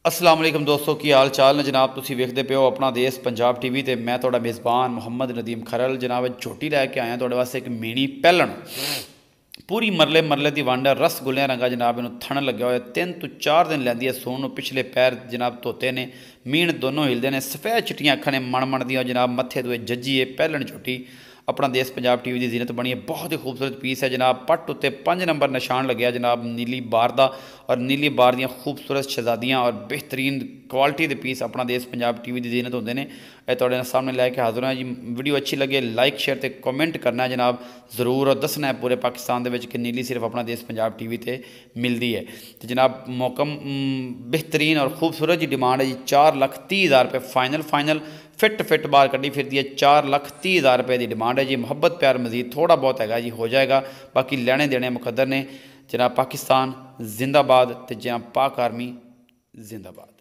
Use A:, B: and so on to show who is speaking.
A: अस्सलाम वालेकुम दोस्तों की हाल चाल ने जनाब। तुसी वेखदे पे हो अपना देश पंजाब टीवी ते मैं तुहाडा मेज़बान मुहम्मद नदीम खरल जनाब झोटी लैके आया तुहाडे वास्ते एक मीनी पैलन पूरी मरले मरले की वंड है। रसगुल्लियां रंगा जनाब इनू थन लग्या होया 3 तो 4 दिन लैंदी है सोन नू। पिछले पैर जनाब धोते ने मीण दोनों हिलदे ने सफेद चिट्टियां अखां ने मण दियां जनाब मत्थे दुए जज्जी है पैलन झोटी अपना देश पंजाब टीवी की जीनत बनी है। बहुत ही खूबसूरत पीस है जनाब। पट उत्ते 5 नंबर निशान लग्या जनाब नीली बार का और नीली बार दियां खूबसूरत शहजादियां और बेहतरीन क्वालिटी के पीस अपना देश पंजाब टीवी की जीनत होंगे ने। यह तुहाडे सामने लैके हाज़र हैं जी। वीडियो अच्छी लगे लाइक शेयर ते कमेंट करना है जनाब जरूर और दसना है पूरे पाकिस्तान दे विच कि नीली सिर्फ अपना देश पंजाब टीवी ते मिलती है। तो जनाब मौकम बेहतरीन और खूबसूरत जी डिमांड है जी। 4,30,000 रुपये फाइनल फिट बार कड्डी फिरती है। 4,30,000 रुपये की डिमांड है जी। मुहब्बत प्यार मजीद थोड़ा बहुत है जी हो जाएगा, बाकी लेने देने मुकद्दर ने। जनाब पाकिस्तान जिंदाबाद ते जनाब पाक आर्मी जिंदाबाद।